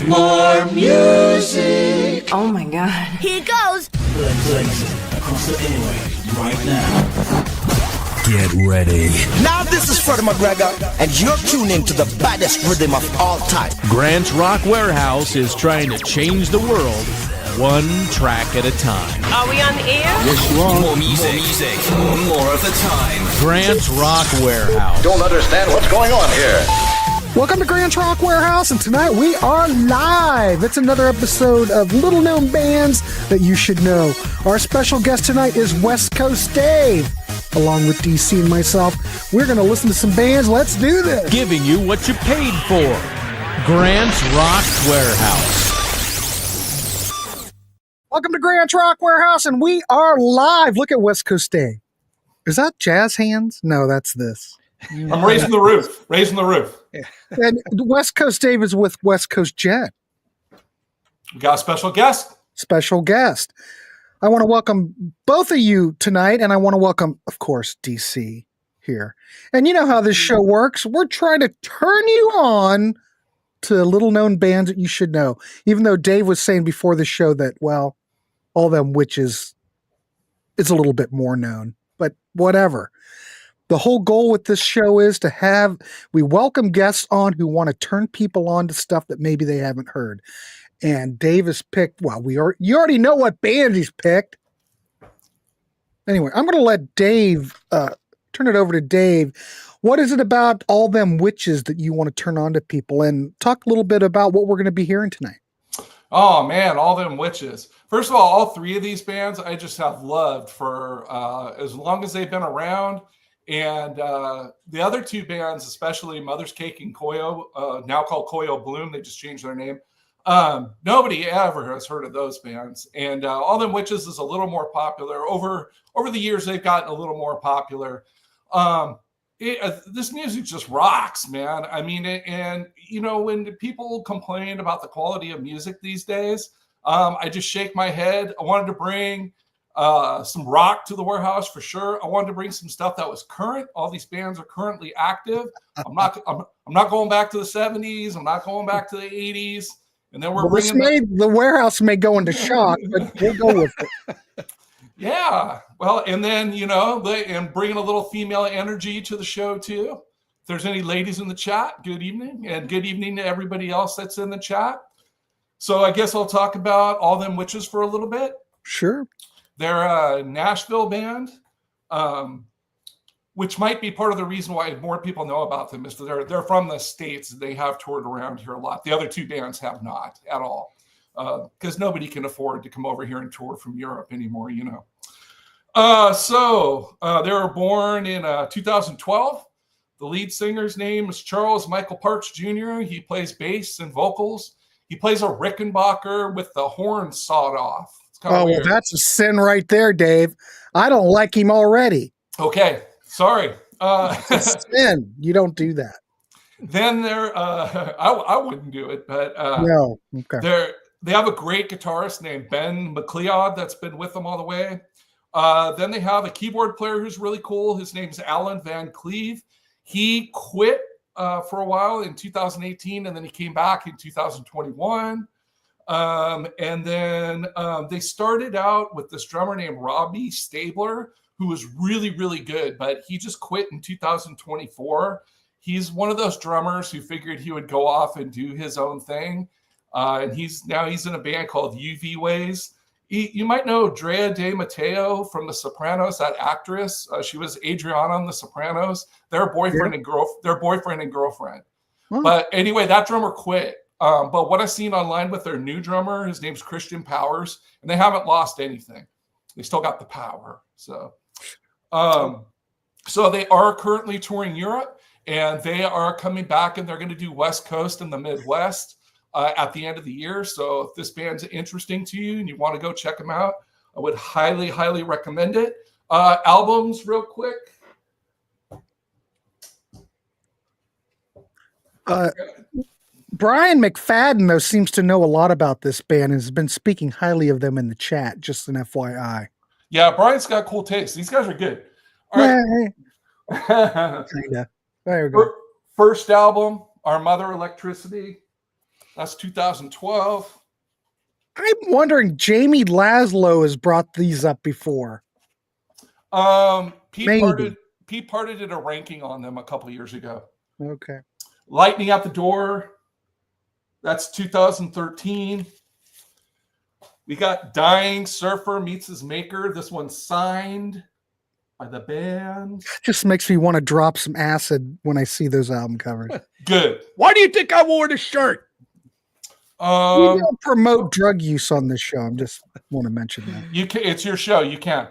More music. Oh my god. Here goes. Across the airway right now. Get ready. Now this is Freddie McGregor, and you're tuned into the baddest rhythm of all time. Grant's Rock Warehouse is trying to change the world one track at a time. Are we on the air? Yes, you are. More music. More of the time. Grant's Rock Warehouse. Don't understand what's going on here. Welcome to Grant's Rock Warehouse, and tonight we are live. It's another episode of Little Known Bands That You Should Know. Our special guest tonight is West Coast Dave. Along with DC and myself, we're going to listen to some bands. Let's do this. Giving you what you paid for. Grant's Rock Warehouse. Welcome to Grant's Rock Warehouse, and we are live. Look at West Coast Dave. Is that jazz hands? No, that's this. I'm raising the roof. And West Coast Dave is with West Coast Jet. We got a special guest. I want to welcome both of you tonight, and I want to welcome, of course, DC here. And you know how this show works. We're trying to turn you on to little-known bands that you should know. Even though Dave was saying before the show that, well, All Them Witches is a little bit more known. But whatever. The whole goal with this show is we welcome guests on who want to turn people on to stuff that maybe they haven't heard. And Dave has picked, you already know what band he's picked. Anyway, I'm going to let Dave, turn it over to Dave. What is it about All Them Witches that you want to turn on to people? And talk a little bit about what we're going to be hearing tonight. Oh, man, All Them Witches. First of all three of these bands I just have loved for as long as they've been around. And the other two bands, especially Mother's Cake and Koyo, now called Koyo Bloom, they just changed their name. Nobody ever has heard of those bands. And All Them Witches is a little more popular. Over the years, they've gotten a little more popular. This music just rocks, man. I mean, and you know, when people complain about the quality of music these days, I just shake my head. I wanted to bring some rock to the warehouse for sure. I wanted to bring some stuff that was current. All these bands are currently active. I'm not going back to the 70s. I'm not going back to the 80s. And then the warehouse may go into shock, but we'll go with it. Yeah. Well, and then, you know, and bringing a little female energy to the show too. If there's any ladies in the chat, good evening, and good evening to everybody else that's in the chat. So I guess I'll talk about All Them Witches for a little bit. Sure. They're a Nashville band, which might be part of the reason why more people know about them is that they're from the States. They have toured around here a lot. The other two bands have not at all because nobody can afford to come over here and tour from Europe anymore, you know. So they were born in 2012. The lead singer's name is Charles Michael Parks Jr. He plays bass and vocals. He plays a Rickenbacker with the horn sawed off. Well, that's a sin right there, Dave. I don't like him already. Okay, sorry. It's a sin. You don't do that. Then I wouldn't do it, but no. Okay. They have a great guitarist named Ben McLeod that's been with them all the way. Then they have a keyboard player who's really cool. His name's Alan Van Cleve. He quit for a while in 2018, and then he came back in 2021. And then they started out with this drummer named Robbie Stabler, who was really, really good, but he just quit in 2024. He's one of those drummers who figured he would go off and do his own thing. And he's in a band called UV Ways. You might know Drea De Matteo from The Sopranos, that actress. She was Adriana on The Sopranos. They're boyfriend and girlfriend. Hmm. But anyway, that drummer quit. But what I've seen online with their new drummer, his name's Christian Powers, and they haven't lost anything. They still got the power. So they are currently touring Europe, and they are coming back, and they're going to do West Coast and the Midwest at the end of the year. So if this band's interesting to you and you want to go check them out, I would highly, highly recommend it. Albums, real quick. Brian McFadden, though, seems to know a lot about this band and has been speaking highly of them in the chat, just an FYI. Yeah, Brian's got cool taste. These guys are good. All right. Kinda. There we go. First album, Our Mother Electricity. That's 2012. I'm wondering, Jamie Laszlo has brought these up before. Pete Parted did a ranking on them a couple years ago. Okay. Lightning at the Door. That's 2013. We got Dying Surfer Meets His Maker. This one's signed by the band. Just makes me want to drop some acid when I see those album covers. Good. Why do you think I wore the shirt? We don't promote drug use on this show. I just want to mention that. You can. It's your show. You can.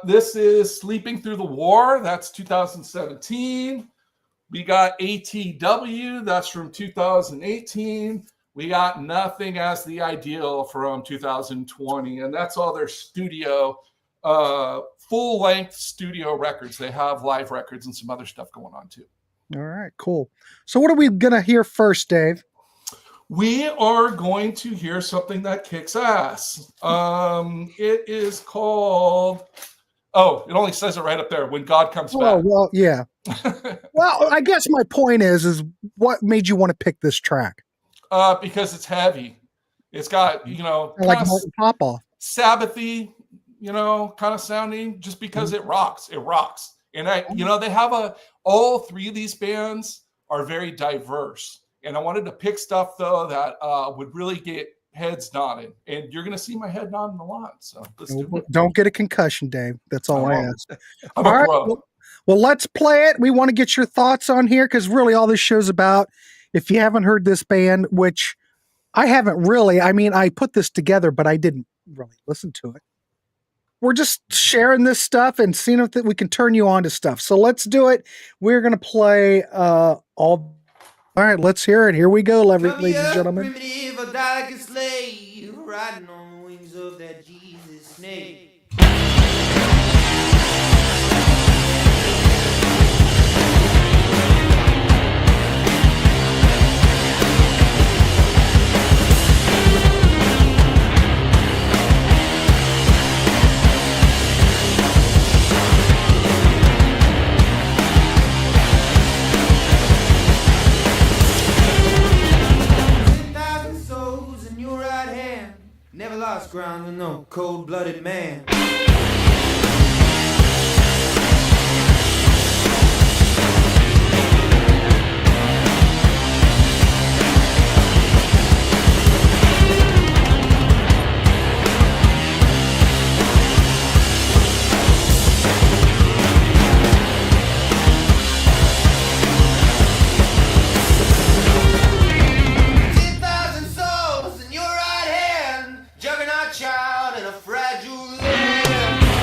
This is Sleeping Through the War. That's 2017. We got ATW. That's from 2018. We got Nothing as the Ideal from 2020. And that's all their studio, full-length studio records. They have live records and some other stuff going on too. All right, cool. So what are we going to hear first, Dave? We are going to hear something that kicks ass. It is called, it only says it right up there, When God Comes Back. Oh, well, yeah. Well, I guess my point is what made you want to pick this track? Because it's heavy. It's got, Like Martin Popoff. Sabbathy, kind of sounding, just because it rocks. It rocks. And they have all three of these bands are very diverse. And I wanted to pick stuff, though, that would really get heads nodding. And you're going to see my head nodding a lot. So let's do it. Don't get a concussion, Dave. That's all I ask. I'm all a right. pro. Well, let's play it. We want to get your thoughts on here because really all this show's about, if you haven't heard this band, which I haven't really, I put this together, but I didn't really listen to it. We're just sharing this stuff and seeing if we can turn you on to stuff. So let's do it. We're going to play all right, let's hear it. Here we go, ladies and gentlemen. Primitive, a delicate slave, riding on the wings of that Jesus snake. 10,000 souls in your right hand. Never lost ground with no cold-blooded man. 10,000 souls in your right hand. Juggernaut child in a fragile land.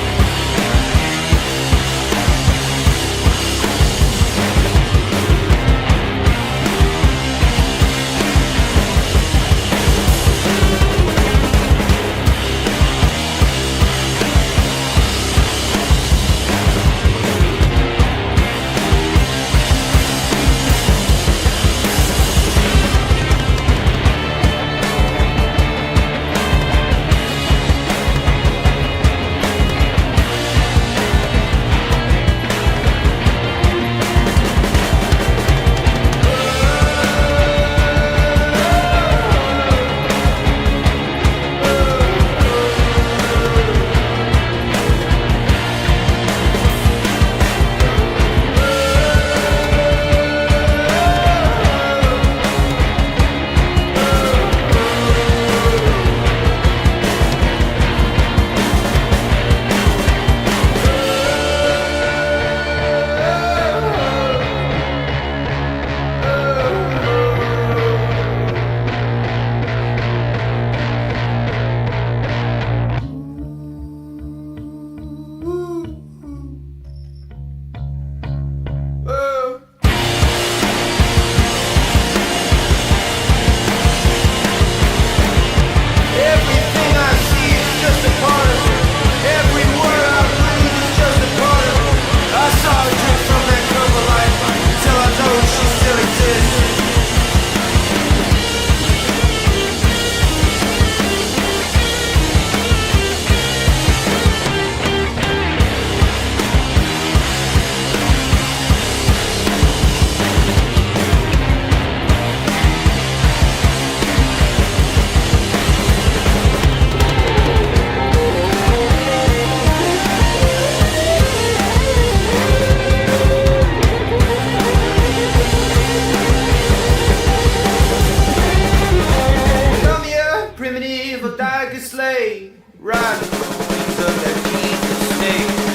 riding with the winds of that evil snake.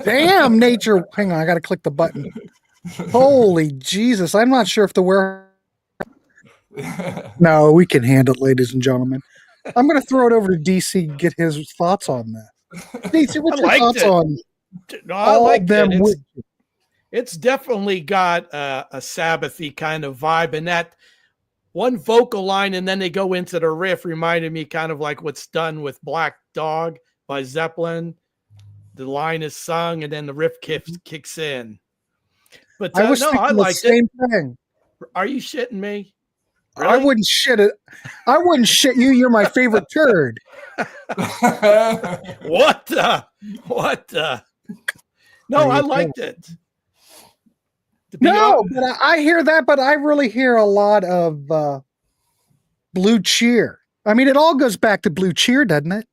Damn, nature. Hang on, I got to click the button. Holy Jesus. I'm not sure if the warehouse. No, we can handle it, ladies and gentlemen. I'm going to throw it over to DC and get his thoughts on that. DC, what's your thoughts on No, I like them? it. It's definitely got a Sabbathy kind of vibe, and that one vocal line, and then they go into the riff, reminded me kind of like what's done with Black Dog by Zeppelin. The line is sung, and then the riff kicks in. But I was no, thinking I liked the same thing. Are you shitting me? Really? I wouldn't shit it. I wouldn't shit you. You're my favorite turd. What? No, I liked it. No, but I hear that, but I really hear a lot of Blue Cheer. I mean, it all goes back to Blue Cheer, doesn't it?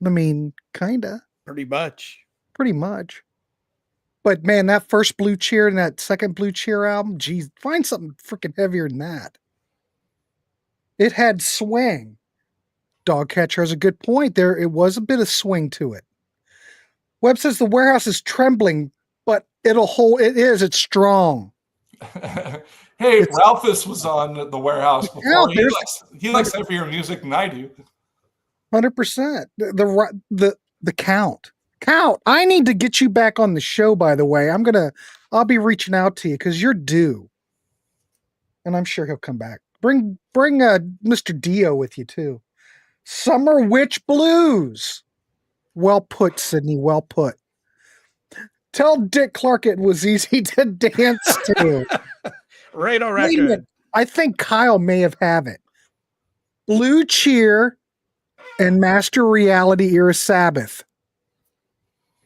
I mean, kind of. Pretty much. But man, that first Blue Cheer and that second Blue Cheer album, geez, find something freaking heavier than that. It had swing. Dogcatcher has a good point there. It was a bit of swing to it. Webb says the warehouse is trembling, but it'll hold. It's strong. Hey, Ralphus was on the Warehouse before. He likes heavier music than I do. 100%. The count. I need to get you back on the show, by the way. I'll be reaching out to you because you're due. And I'm sure he'll come back. Bring Mr. Dio with you too. Summer Witch Blues. Well put, Sydney. Well put. Tell Dick Clark it was easy to dance to. Right on record. I think Kyle may have it. Blue Cheer and Master Reality era Sabbath.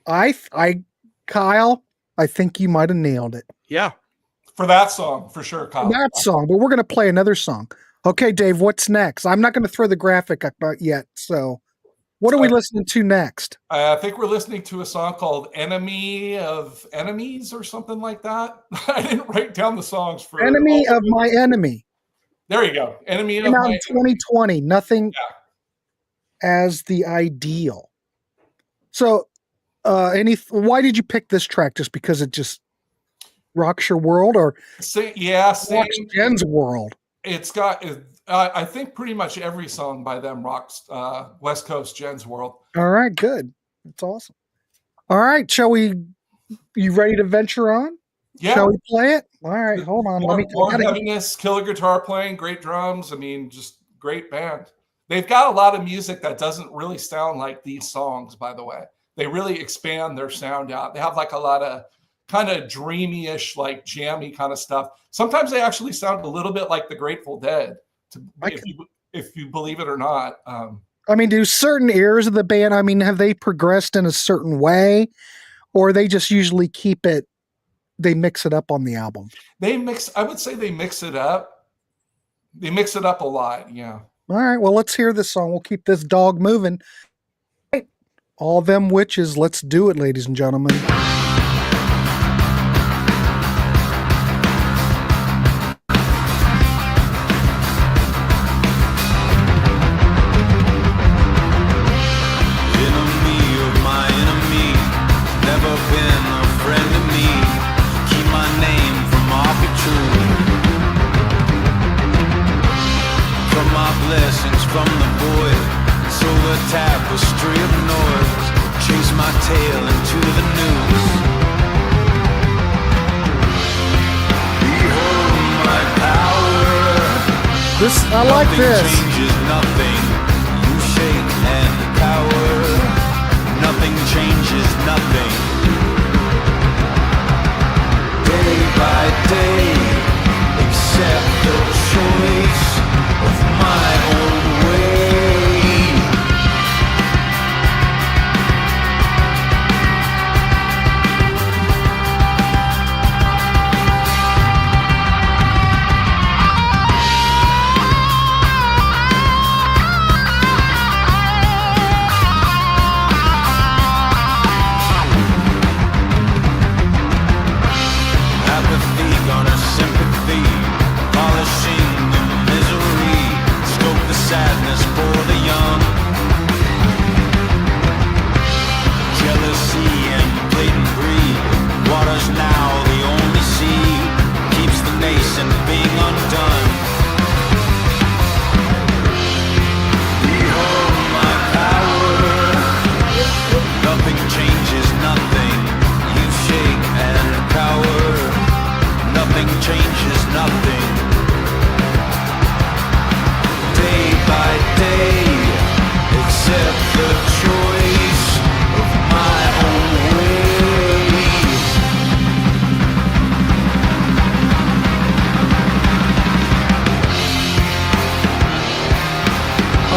Kyle, I think you might have nailed it. Yeah. For that song, for sure, Kyle. That song, but we're going to play another song. Okay, Dave, what's next? I'm not going to throw the graphic up yet. So what are we listening to next? I think we're listening to a song called Enemy of Enemies or something like that. I didn't write down the songs for Enemy of My Enemy. There you go. Enemy of Came out My in 2020. Nothing as the ideal. So why did you pick this track? Just because it just rocks your world, or rocks Jen's world? It's got I think pretty much every song by them rocks West Coast Jen's world. All right, good. That's awesome. All right, you ready to venture on? Yeah. Shall we play it? All right, hold on. More heaviness, killer guitar playing, great drums. I mean, just great band. They've got a lot of music that doesn't really sound like these songs, by the way. They really expand their sound out. They have like a lot of kind of dreamy-ish, like jammy kind of stuff. Sometimes they actually sound a little bit like the Grateful Dead, if you believe it or not. I mean, do certain eras of the band, have they progressed in a certain way, or they just usually they mix it up on the album? I would say they mix it up. They mix it up a lot, yeah. All right, well, let's hear this song. We'll keep this dog moving. All Them Witches, let's do it, ladies and gentlemen. From the void, so the tapestry of noise, chase my tail into the news. Behold my power. I like this. Nothing changes nothing. You shake and cower. Nothing changes nothing. Day by day, except the choice of my own way.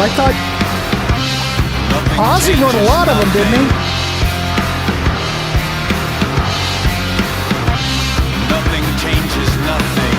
I thought Ozzy wrote a lot of them, didn't he? Nothing changes nothing.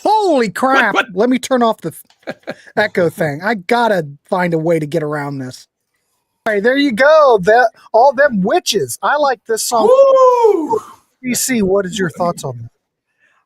Holy crap. Let me turn off the echo thing. I gotta find a way to get around this. All right, there you go. All them witches. I like this song. Woo! DC, what is your thoughts on that?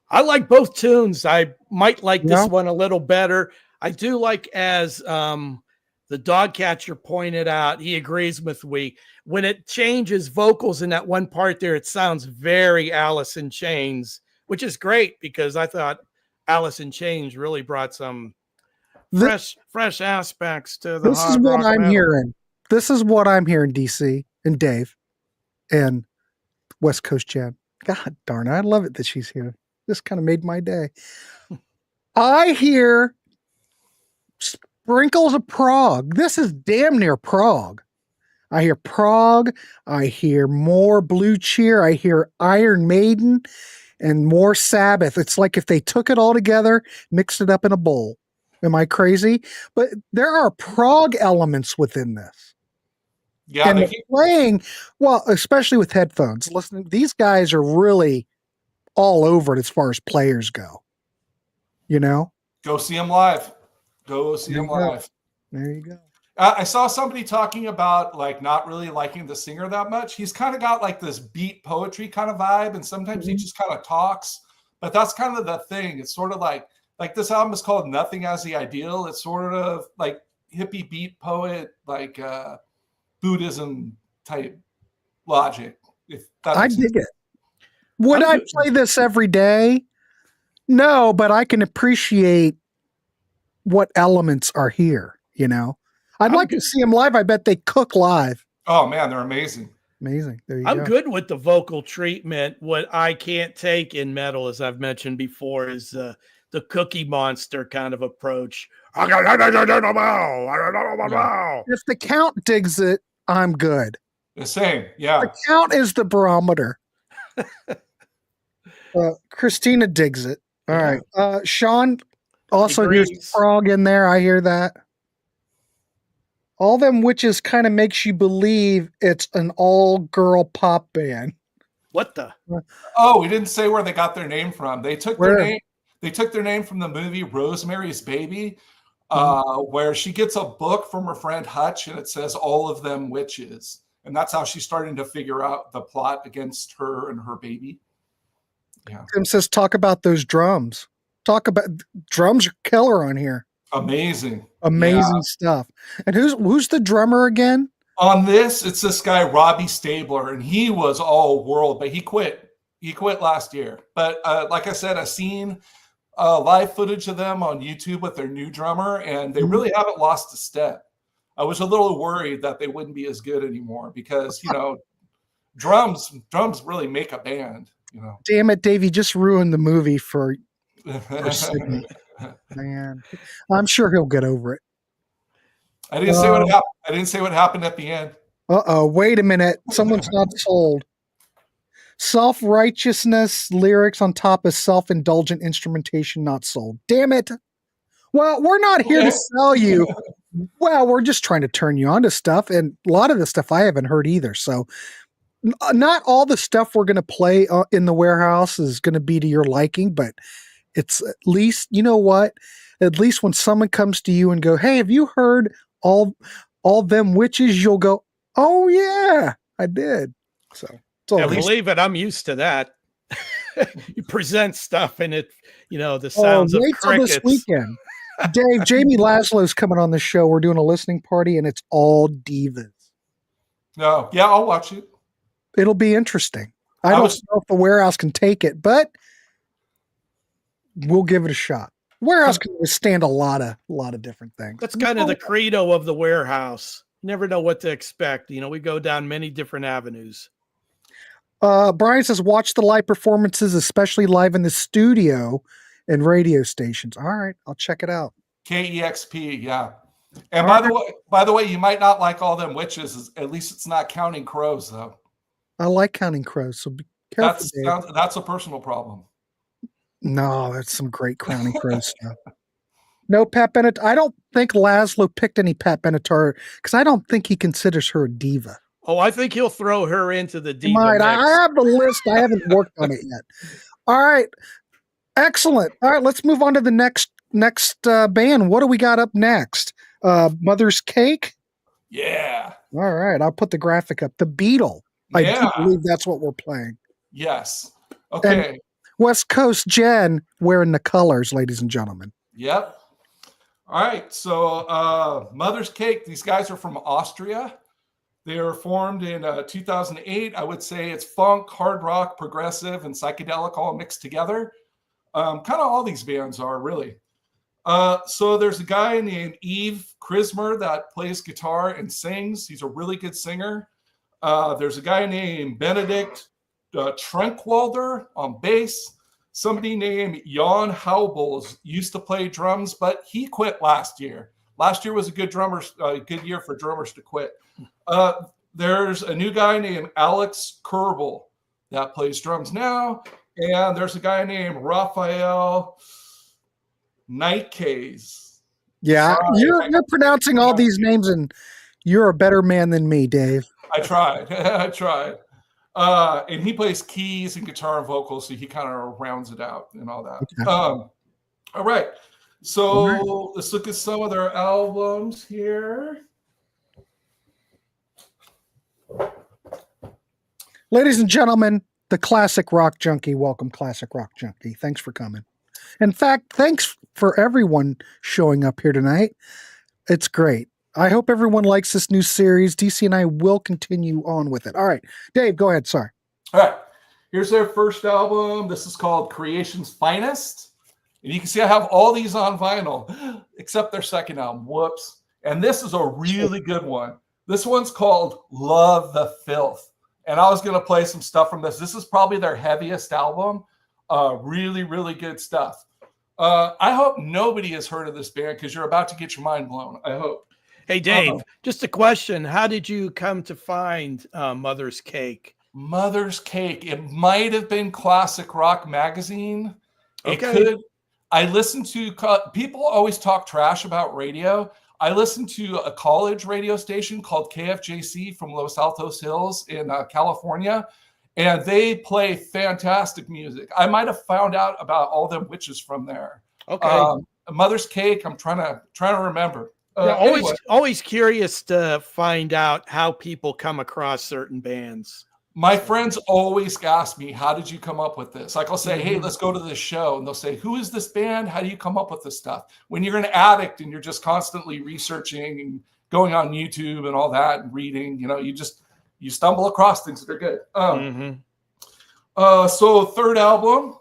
I like both tunes. I might like Yeah. this one a little better. I do like, as the dog catcher pointed out, he agrees with me. When it changes vocals in that one part there, it sounds very Alice in Chains, which is great because I thought Alice in Chains really brought some fresh aspects to the This is hard what rock I'm metal. hearing. This is what I'm hearing, DC and Dave and West Coast Jen. God darn it. I love it that she's here. This kind of made my day. I hear sprinkles of prog. This is damn near prog. I hear prog. I hear more Blue Cheer. I hear Iron Maiden and more Sabbath. It's like if they took it all together, mixed it up in a bowl. Am I crazy? But there are prog elements within this. Yeah, And they the keep, playing, well, especially with headphones, listening, these guys are really all over it as far as players go. You know? go see them live. Go see There them you go. live. There you go. I saw somebody talking about like not really liking the singer that much. He's kind of got like this beat poetry kind of vibe, and sometimes he just kind of talks. But that's kind of the thing. It's sort of like this album is called Nothing as the Ideal. It's sort of like hippie beat poet, like Buddhism type logic. If that I makes sense. dig it. Would I play this every day? No, but I can appreciate what elements are here, you know? I'd like to see them live. I bet they cook live. Oh man, they're amazing. Amazing. There you I'm go. good with the vocal treatment. What I can't take in metal, as I've mentioned before, is the Cookie Monster kind of approach. If the count digs it, I'm good. The same, yeah. The count is the barometer. Christina digs it. All right. Sean also hears Agrees. prog in there. I hear that. All them witches kind of makes you believe it's an all-girl pop band. What the? Oh, we didn't say where they got their name from. They took Where? their name. They took their name from the movie Rosemary's Baby, where she gets a book from her friend Hutch, and it says "All of them witches," and that's how she's starting to figure out the plot against her and her baby. Yeah, Tim says, talk about those drums. Talk about drums are killer on here. amazing. Amazing stuff. And who's the drummer again? On this, it's this guy Robbie Stabler, and he was all world, but he quit. He quit last year. But like I said, I've seen live footage of them on YouTube with their new drummer, and they really haven't lost a step. I was a little worried that they wouldn't be as good anymore because drums really make a band. Damn it, Dave! You just ruined the movie for Sydney. Man, I'm sure he'll get over it. I didn't say what happened. I didn't say what happened at the end. Wait a minute. Someone's not sold. Self-righteousness lyrics on top of self-indulgent instrumentation not sold. Damn it. Well, we're not here to sell you. Well, we're just trying to turn you on to stuff. And a lot of the stuff I haven't heard either. So not all the stuff we're going to play in the warehouse is going to be to your liking, but it's at least, you know what? At least when someone comes to you and go, "Hey, have you heard all them witches?" You'll go, "Oh yeah, I did." So, yeah, believe it, I'm used to that. You present stuff and it, the sounds of wait till crickets. this weekend. Dave, Jamie Laszlo's coming on the show. We're doing a listening party, and it's all divas. No, yeah, I'll watch it. It'll be interesting. I don't know if the warehouse can take it, but we'll give it a shot. Warehouse can withstand a lot of different things. That's kind of the credo of the warehouse. You never know what to expect. We go down many different avenues. Brian says, watch the live performances, especially live in the studio and radio stations. All right, I'll check it out. KEXP, yeah. And by the way, you might not like all them witches. At least it's not counting crows, though. I like counting crows, so be careful. That's a personal problem. No, that's some great counting crows stuff. No Pat Benatar. I don't think Laszlo picked any Pat Benatar because I don't think he considers her a diva. Oh, I think he'll throw her into the diva mix. I have the list. I haven't worked on it yet. All right. Excellent. All right, let's move on to the next band. What do we got up next? Mother's Cake? Yeah. All right, I'll put the graphic up. The Beetle. I do believe that's what we're playing. Yes. Okay. And West Coast Jen wearing the colors, ladies and gentlemen. Yep. All right. So Mother's Cake, these guys are from Austria. They were formed in 2008. I would say it's funk, hard rock, progressive, and psychedelic all mixed together. Kind of all these bands are, really. So there's a guy named Yves Krismer that plays guitar and sings. He's a really good singer. There's a guy named Benedict Trenkwalder on bass. Somebody named Jan Haubels used to play drums, but he quit last year. Last year was a good year for drummers to quit. There's a new guy named Alex Kerbel that plays drums now. And there's a guy named Raphael Nightcase. Yeah, you're pronouncing all these names, and you're a better man than me, Dave. I tried. And he plays keys and guitar and vocals, so he kind of rounds it out and all that. Okay. All right. So let's look at some of their albums here. Ladies and gentlemen, the Classic Rock Junkie. Welcome, Classic Rock Junkie. Thanks for coming. In fact, thanks for everyone showing up here tonight. It's great. I hope everyone likes this new series. DC and I will continue on with it. All right. Dave, go ahead. Sorry. All right. Here's their first album. This is called Creation's Finest. And you can see I have all these on vinyl, except their second album. Whoops. And this is a really good one. This one's called Love the Filth. And I was going to play some stuff from this. This is probably their heaviest album. Really, really good stuff. I hope nobody has heard of this band because you're about to get your mind blown. I hope. Hey, Dave, just a question. How did you come to find Mother's Cake? Mother's Cake. It might have been Classic Rock Magazine. It could. I listened to people always talk trash about radio. I listened to a college radio station called KFJC from Los Altos Hills in California, and they play fantastic music. I might have found out about all them witches from there. Okay. Mother's Cake. I'm trying to remember. Always curious to find out how people come across certain bands. My friends always ask me, how did you come up with this? Like I'll say, hey, let's go to this show. And they'll say, who is this band? How do you come up with this stuff? When you're an addict and you're just constantly researching and going on YouTube and all that and reading, you stumble across things that are good. So third album,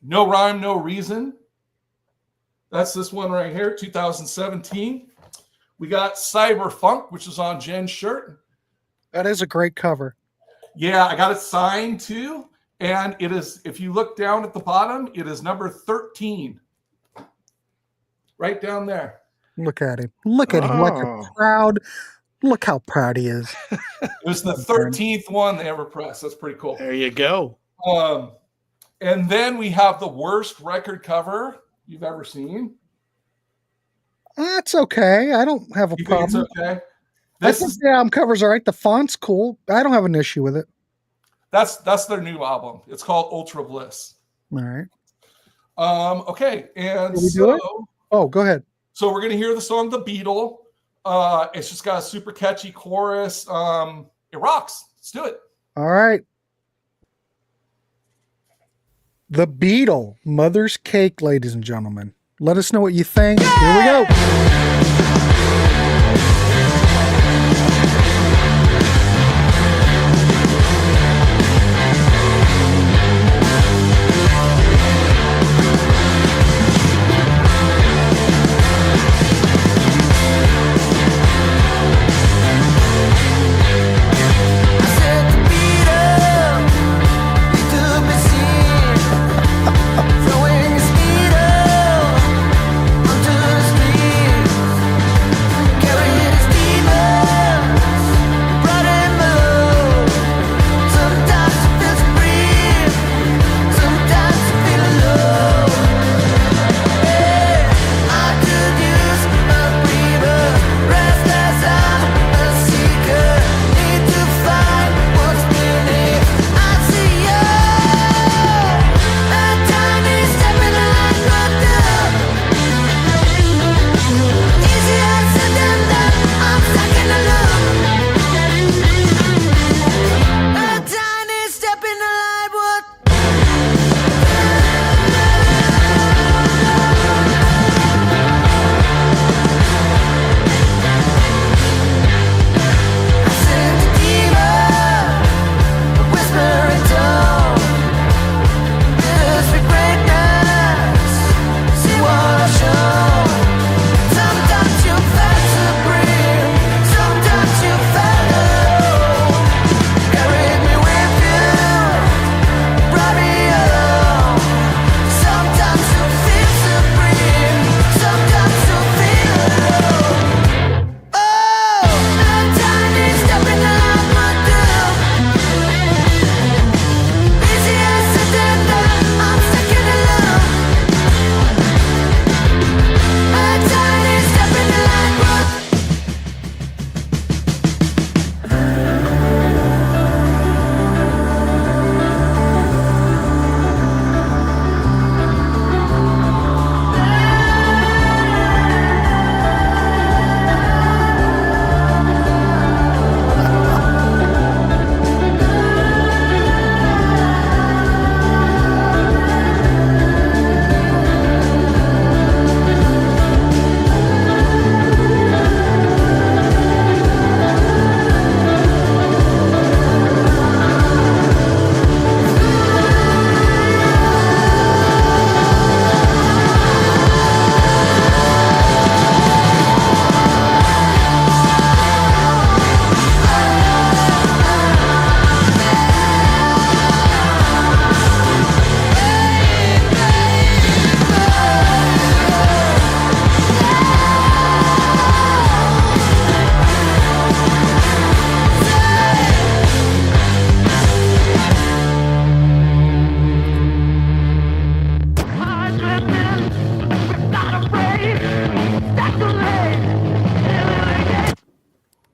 No Rhyme, No Reason. That's this one right here, 2017. We got Cyberfunk, which is on Jen's shirt. That is a great cover. Yeah, I got it signed too. And it is, if you look down at the bottom, it is number 13. Right down there. Look at him. Look at him. Like a proud. Look how proud he is. It was the 13th one they ever pressed. That's pretty cool. There you go. And then we have the worst record cover you've ever seen. That's okay. I don't have a problem. Think it's okay? This think is the album cover's all right. The font's cool. I don't have an issue with it. that's their new album. It's called Ultra Bliss. All right. Okay, and Can we do it? Oh, go ahead. So we're gonna hear the song "The Beetle." It's just got a super catchy chorus. It rocks. Let's do it. All right. The Beetle, Mother's Cake, ladies and gentlemen. Let us know what you think. Here we go.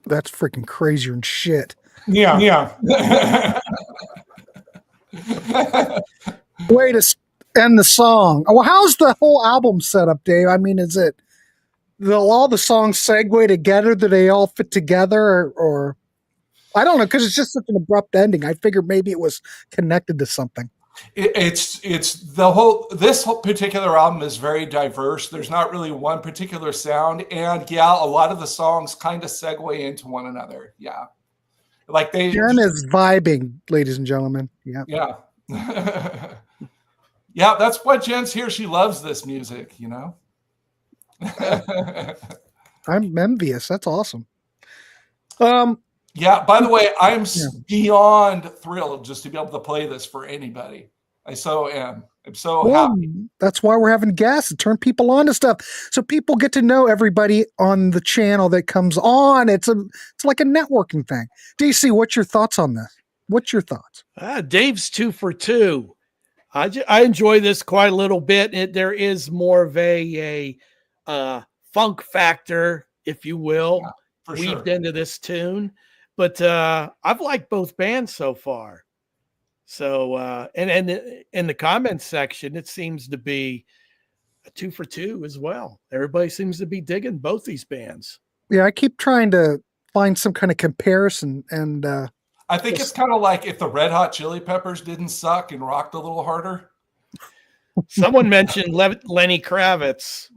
That's freaking crazier than shit. Yeah. Way to end the song. Well, how's the whole album set up, Dave? I mean, is it all the songs segue together? Do they all fit together, or I don't know, because it's just such an abrupt ending. I figured maybe it was connected to something. It's this whole particular album is very diverse. There's not really one particular sound, and yeah, a lot of the songs kind of segue into one another. Yeah, like Jen is vibing, ladies and gentlemen. Yeah. Yeah, that's why Jen's here. She loves this music, you know. I'm envious. That's awesome. Yeah, by the way, I'm beyond thrilled just to be able to play this for anybody. I so am. I'm so happy. That's why we're having guests to turn people on to stuff, so people get to know everybody on the channel that comes on. It's like a networking thing. DC, what's your thoughts on this? What's your thoughts? Dave's 2 for 2. I enjoy this quite a little bit. There is more of a funk factor, if you will. weaved sure. into this tune. But I've liked both bands so far. So and in the comments section, it seems to be a 2 for 2 as well. Everybody seems to be digging both these bands. Yeah, I keep trying to find some kind of comparison, and I think it's kind of like if the Red Hot Chili Peppers didn't suck and rocked a little harder. Someone mentioned Lenny Kravitz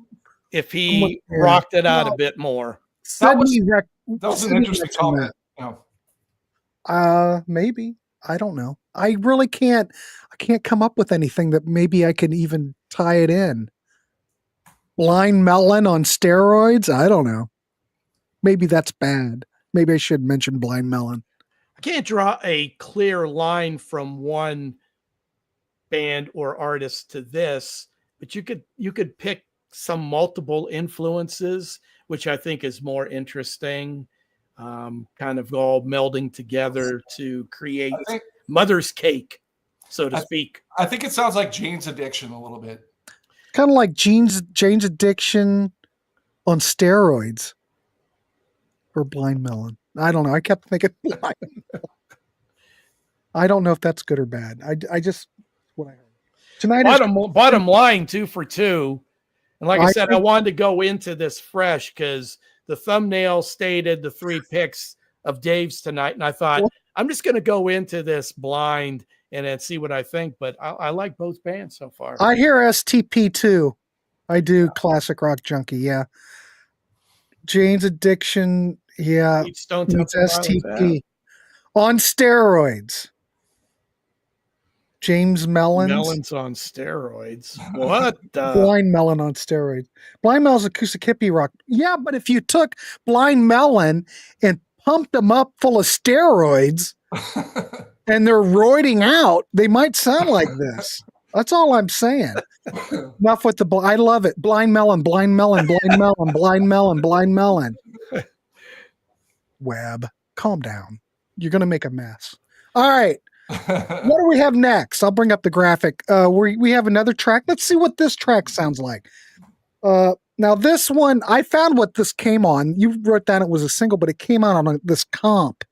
if he rocked it out a bit more. That was an interesting comment. Maybe. I don't know. I really can't. I can't come up with anything that maybe I can even tie it in. Blind Melon on steroids? I don't know. Maybe that's bad. Maybe I should mention Blind Melon. I can't draw a clear line from one band or artist to this, but you could pick some multiple influences, which I think is more interesting. Kind of all melding together to create Mother's Cake, so to speak. I think it sounds like Jane's Addiction a little bit. Kind of like Jane's Addiction on steroids. Or Blind Melon. I don't know. I kept thinking Blind Melon. I don't know if that's good or bad. I just what I heard. Tonight bottom line, 2 for 2. And like I said, I wanted to go into this fresh because the thumbnail stated the 3 picks of Dave's tonight. And I thought, I'm just going to go into this blind and then see what I think. But I like both bands so far. I hear STP too. I do. Classic Rock Junkie. Yeah. Jane's Addiction. Yeah. It's STP. On steroids. James Melon's on steroids. What? Blind Melon on steroids. Blind Melon's acoustic hippie rock. Yeah, but if you took Blind Melon and pumped them up full of steroids and they're roiding out, they might sound like this. That's all I'm saying. Enough with I love it. Blind Melon, Blind Melon, Blind Melon, Blind Melon, Blind Melon. Webb, calm down. You're going to make a mess. All right. What do we have next? I'll bring up the graphic. We have another track. Let's see what this track sounds like. Now this one, I found what this came on. You wrote down it was a single, but it came out on this comp.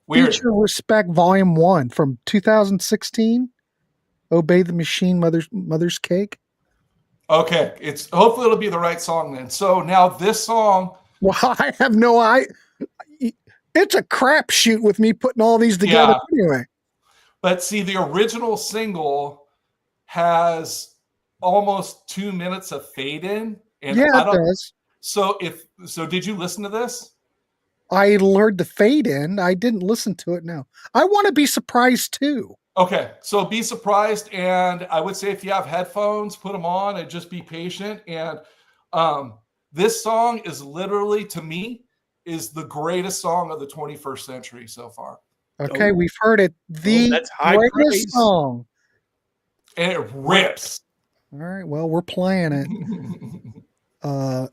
Weird. Future Respect Volume 1 from 2016. Obey the Machine, Mother's Cake. Okay. Hopefully it'll be the right song then. So now this song. Well, I have no idea. It's a crapshoot with me putting all these together anyway. But see, the original single has almost 2 minutes of fade in. And yeah, it does. So did you listen to this? I heard the fade in. I didn't listen to it. No, I want to be surprised too. Okay. So be surprised. And I would say if you have headphones, put them on and just be patient. And this song is literally, to me, is the greatest song of the 21st century so far. Okay, we've heard it. The greatest song. And it rips. All right, well, we're playing it.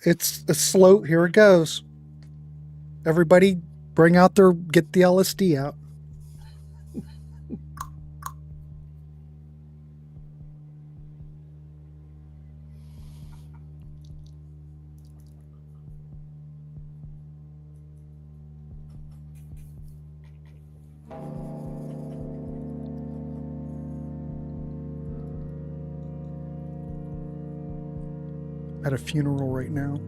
It's a slow. Here it goes. Everybody get the LSD out. At a funeral right now.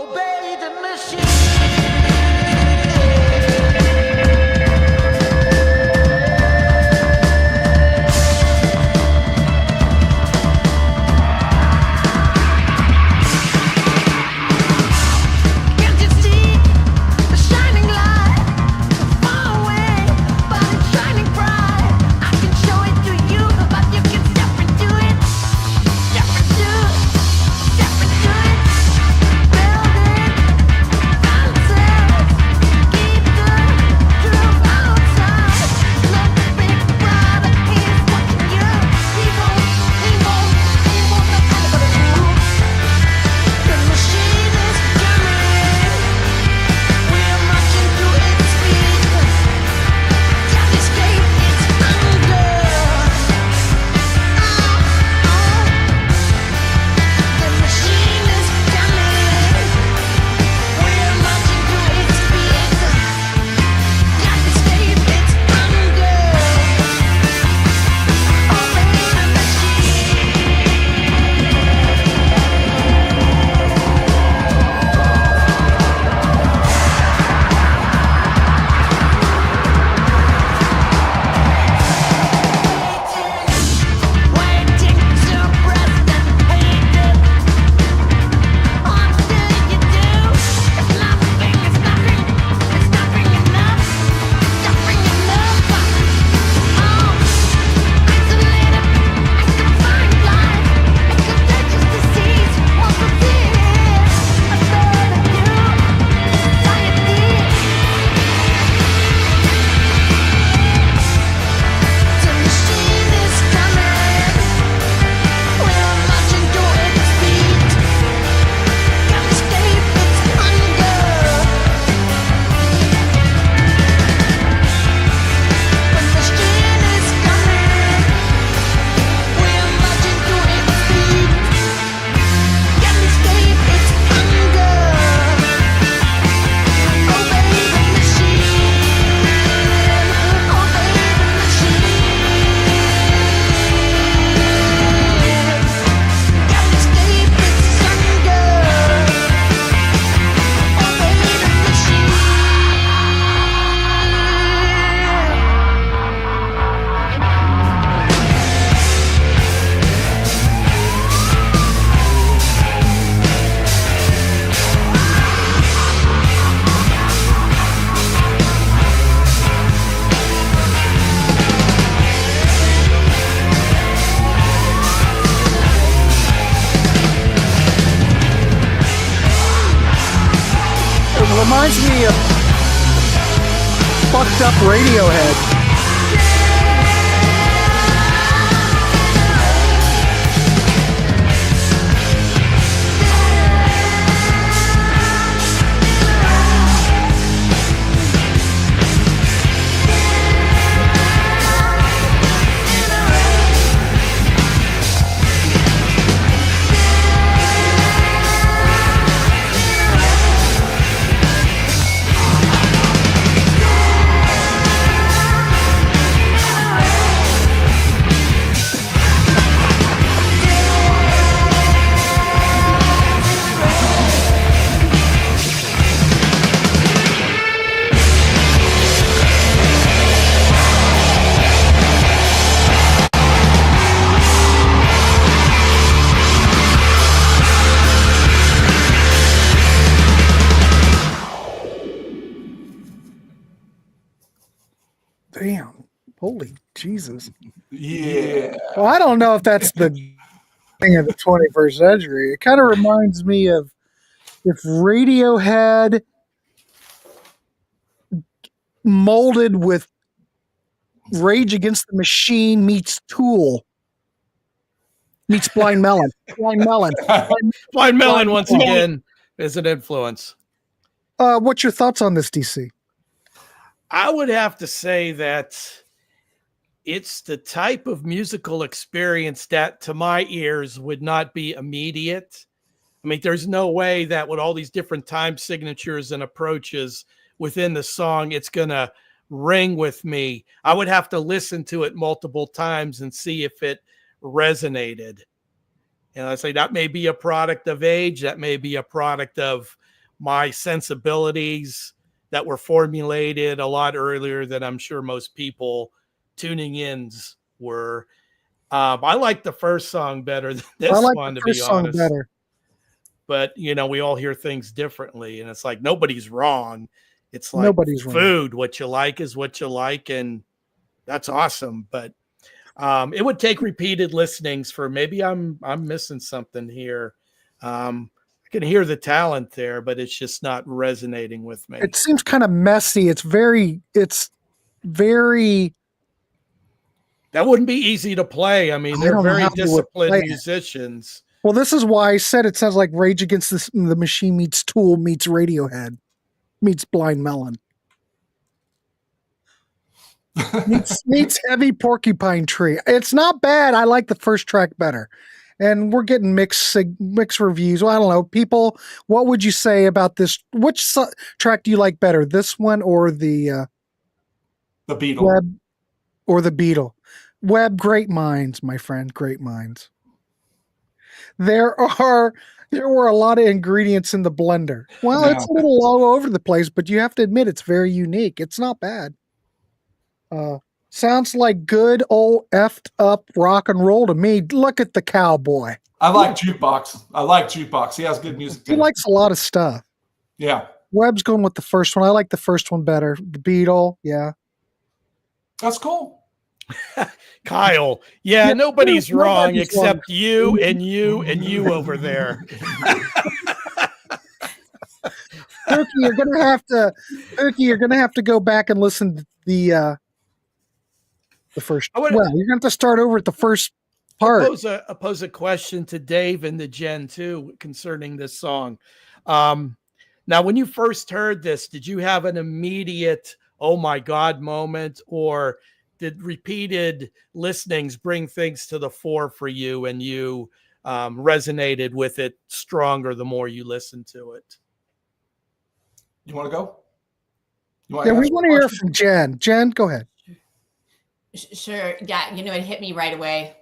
Obey the machine. Can't you see the shining light? Far away, but it's shining bright. I can show it to you, but you can step into it. Step into it. Step into it. Build it. Concept. Keep the truth outside. Look big brother, he's watching you. He won't let anybody move. The machine is coming. We're marching to its speed. Can't escape its hunger. The machine is coming. We're marching to its speed. Can't escape its hunger. Obey the waiting to President hate it. What do you do? It's nothing enough. It's nothing enough. Isolated and confined life. A contagious disease. What's the deal? A third of you. Society. The machine is coming. We're marching to its speed. Can't escape its hunger. The machine is coming. We're marching to its speed. Can't escape its hunger. Obey the machine. Obey the machine. Can't escape its hunger. Obey the machine. It reminds me of fucked up Radiohead. Damn. Holy Jesus. Yeah. Well, I don't know if that's the thing of the 21st century. It kind of reminds me of if Radiohead molded with Rage Against the Machine meets Tool meets Blind Melon. Blind Melon. Blind Melon, once again, is an influence. What's your thoughts on this, DC? I would have to say that it's the type of musical experience that to my ears would not be immediate. I mean, there's no way that with all these different time signatures and approaches within the song, it's going to ring with me. I would have to listen to it multiple times and see if it resonated. I say that may be a product of age. That may be a product of my sensibilities that were formulated a lot earlier than I'm sure most people tuning ins were. I like the first song better than I this like one, the to be first song honest. better. But we all hear things differently, and it's like nobody's wrong. It's like Nobody's wrong. food. What you like is what you like, and that's awesome. But it would take repeated listenings for maybe I'm missing something here. I can hear the talent there, but it's just not resonating with me. It seems kind of messy. It's very That wouldn't be easy to play. I mean, I they're don't know very how you would disciplined play it. musicians. well, this is why I said it sounds like Rage Against the Machine meets Tool meets Radiohead meets Blind Melon. meets Heavy Porcupine Tree. It's not bad. I like the first track better. And we're getting mixed reviews. Well, I don't know. People, what would you say about this? Which track do you like better? This one or the Beetle. Web or the Beetle? Web, great minds, my friend, great minds. There were a lot of ingredients in the blender. Well, Yeah. it's a little all over the place, but you have to admit it's very unique. It's not bad. Sounds like good old effed up rock and roll to me. Look at the cowboy. I like Jukebox. He has good music. He likes a lot of stuff. Yeah. Webb's going with the first one. I like the first one better. The Beetle, yeah. That's cool. Kyle, yeah, nobody's wrong nobody's except wrong. you and you and you over there. Turkey, you're gonna have to go back and listen to the first. I would- Well, you're gonna have to start over at the first part. Pose a question to Dave and the Jen too concerning this song. Now, when you first heard this, did you have an immediate "oh my God" moment, or did repeated listenings bring things to the fore for you, and you resonated with it stronger the more you listened to it? You want to go? Yeah, we want to hear from Jen. Jen, go ahead. Sure. Yeah. It hit me right away.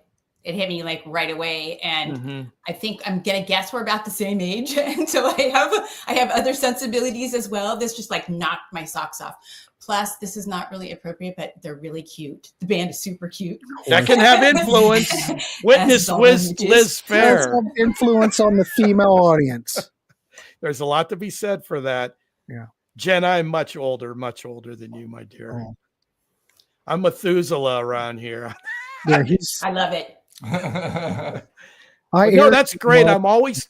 It hit me like right away. And I think I'm going to guess we're about the same age. And so I have other sensibilities as well. This just like knocked my socks off. Plus, this is not really appropriate, but they're really cute. The band is super cute. That can have influence. Witness Liz Fair. Has some influence on the female audience. There's a lot to be said for that. Yeah. Jen, I'm much older than you, my dear. Oh. I'm Methuselah around here. Yeah, I love it. No, that's great. I'm always,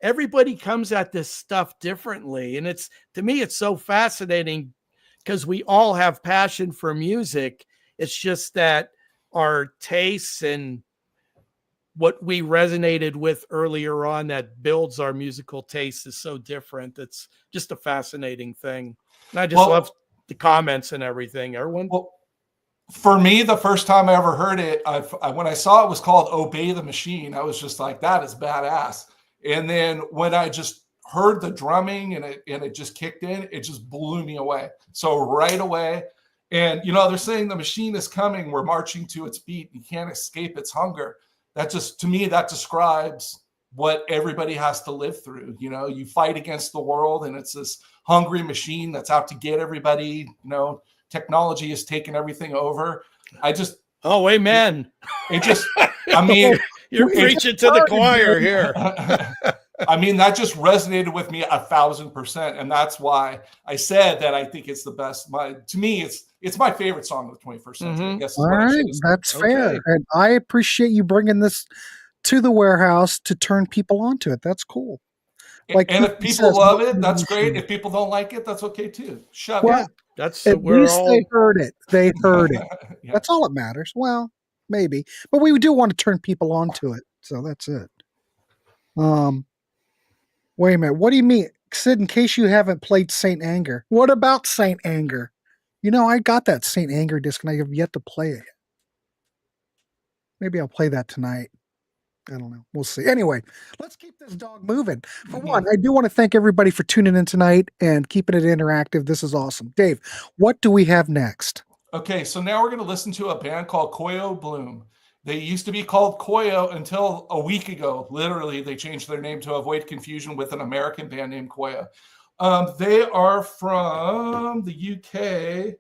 everybody comes at this stuff differently. And to me, it's so fascinating because we all have passion for music. It's just that our tastes and what we resonated with earlier on that builds our musical taste is so different. It's just a fascinating thing. And I just love the comments and everything. Everyone. Well, for me, the first time I ever heard it, when I saw it was called Obey the Machine, I was just like, that is badass. And then when I just heard the drumming and it just kicked in, it just blew me away. So right away, and they're saying the machine is coming, we're marching to its beat, you can't escape its hunger. That just, to me, that describes what everybody has to live through. You fight against the world and it's this hungry machine that's out to get everybody. Technology has taken everything over. Oh, amen. It just, I mean, you're preaching to the choir here. I mean, that just resonated with me 1,000%. And that's why I said that I think it's the best. To me, it's my favorite song of the 21st century. I guess. All right, that's fair. And I appreciate you bringing this to the Warehouse to turn people onto it. That's cool. And if people love it, that's great. If people don't like it, that's okay too. Shut up. That's at least they heard it. They heard it. Yeah. That's all that matters. Well, maybe, but we do want to turn people onto it. So that's it. Wait a minute. What do you mean, Sid? In case you haven't played Saint Anger, what about Saint Anger? I got that Saint Anger disc and I have yet to play it. Maybe I'll play that tonight. I don't know. We'll see. Anyway, let's keep this dog moving. For one, I do want to thank everybody for tuning in tonight and keeping it interactive. This is awesome. Dave, what do we have next? Okay, so now we're going to listen to a band called Koyo Bloom. They used to be called Koyo until a week ago. Literally, they changed their name to avoid confusion with an American band named Koyo. They are from the UK.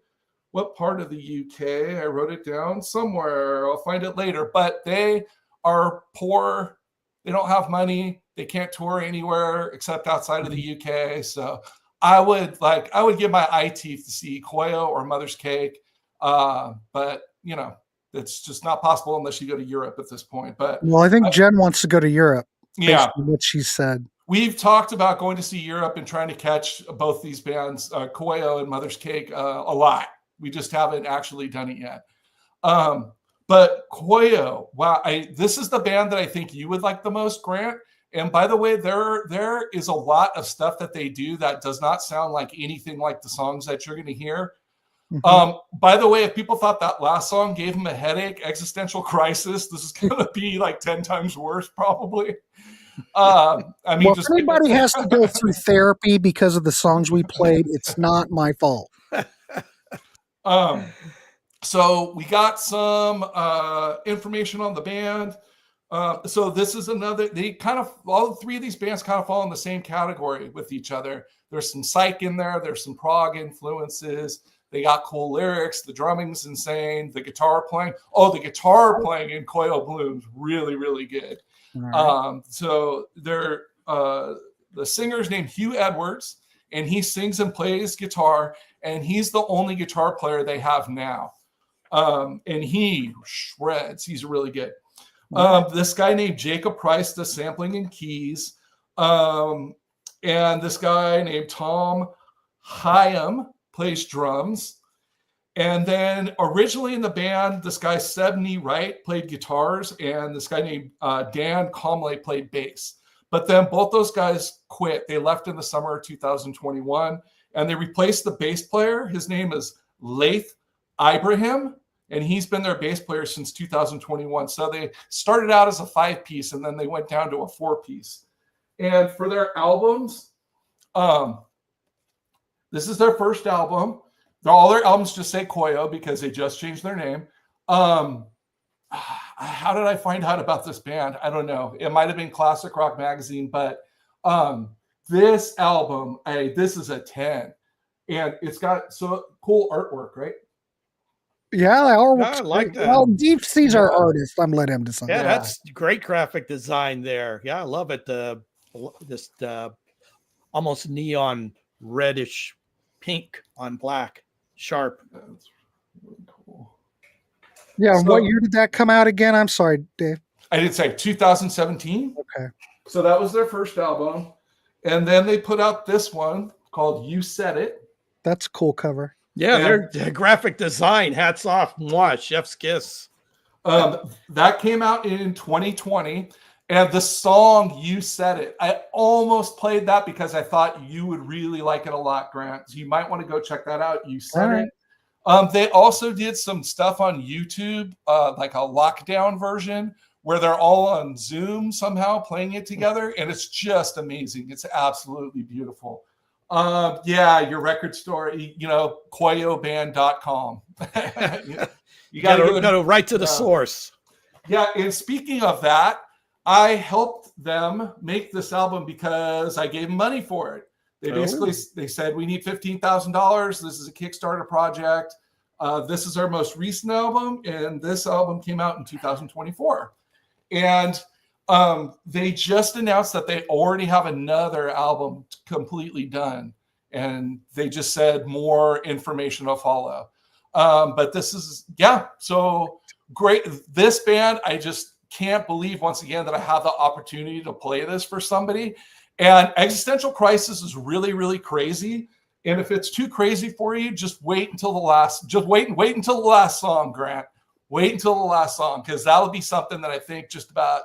What part of the UK? I wrote it down somewhere. I'll find it later. But they are poor. They don't have money. They can't tour anywhere except outside of the UK. So I would give my eye teeth to see Koyo or Mother's Cake. But you know, it's just not possible unless you go to Europe at this point. But Well, I think Jen wants to go to Europe. Yeah. Based on what she said. We've talked about going to see Europe and trying to catch both these bands, Koyo and Mother's Cake, a lot. We just haven't actually done it yet. But Koyo, wow, this is the band that I think you would like the most, Grant. And by the way, there is a lot of stuff that they do that does not sound like anything like the songs that you're going to hear. By the way, if people thought that last song gave them a headache, existential crisis, this is going to be like 10 times worse, probably. I mean, well, if anybody has to go through therapy because of the songs we played, it's not my fault. So we got some information on the band. So this is another, all three of these bands kind of fall in the same category with each other. There's some psych in there. There's some prog influences. They got cool lyrics. The drumming's insane. The guitar playing in Koyo Bloom's really, really good. Right. So they're, the singer's named Hugh Edwards, and he sings and plays guitar, and he's the only guitar player they have now. And he shreds. He's really good. This guy named Jacob Price does sampling and keys. And this guy named Tom Hyam plays drums. And then originally in the band, this guy Sebney Wright played guitars, and this guy named Dan Comley played bass. But then both those guys quit. They left in the summer of 2021, and they replaced the bass player. His name is Laith Ibrahim, and he's been their bass player since 2021. So they started out as a 5-piece, and then they went down to a 4-piece. And for their albums, this is their first album. All their albums just say Koyo because they just changed their name. How did I find out about this band? I don't know. It might have been Classic Rock Magazine, but this album, this is a 10. And it's got so cool artwork, right? Yeah, I like that. Well, Deep Sea's our artist. I'm letting him decide. Yeah, that's great graphic design there. Yeah, I love it. This almost neon reddish pink on black. Sharp. That's really cool. Yeah, so, what year did that come out again? I'm sorry, Dave. I did say 2017. Okay. So that was their first album. And then they put out this one called You Said It. That's a cool cover. Yeah, their graphic design. Hats off. Mwah, chef's kiss. That came out in 2020. And the song You Said It, I almost played that because I thought you would really like it a lot, Grant. So you might want to go check that out. You Said It. They also did some stuff on YouTube, like a lockdown version where they're all on Zoom somehow playing it together. And it's just amazing. It's absolutely beautiful. Yeah, your record store, koyoband.com. you got to go right to the source. Yeah, and speaking of that, I helped them make this album because I gave them money for it. They said, we need $15,000. This is a Kickstarter project. This is our most recent album, and this album came out in 2024. And they just announced that they already have another album completely done. And they just said more information will follow. But this is, so great. This band, I just can't believe once again that I have the opportunity to play this for somebody. And Existential Crisis is really, really crazy. And if it's too crazy for you, just wait until the last song, Grant. Wait until the last song, because that'll be something that I think just about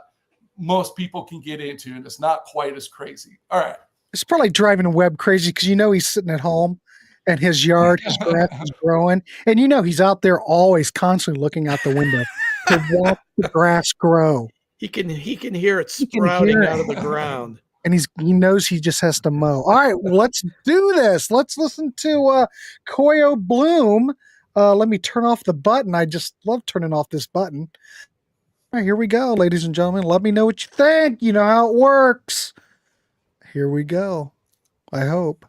most people can get into, and it's not quite as crazy. All right. It's probably driving Webb crazy because he's sitting at home and his yard, his grass is growing. And he's out there always constantly looking out the window to watch the grass grow. He can hear it sprouting out of the ground. And he knows he just has to mow. All right, well, let's do this. Let's listen to Koyo Bloom. Let me turn off the button. I just love turning off this button. All right, here we go, ladies and gentlemen. Let me know what you think. You know how it works. Here we go. I hope.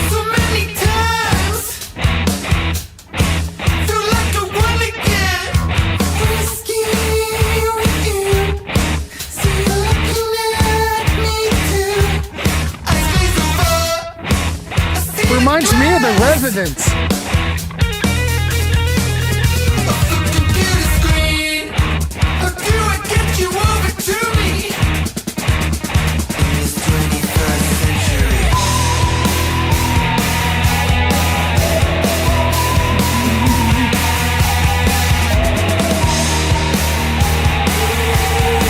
So many times, feel like I won again. Risky with you, so you're looking at me too. I stay so far. I see Reminds me of The Residents. off the computer screen. How do I get you over to me? In this 21st century.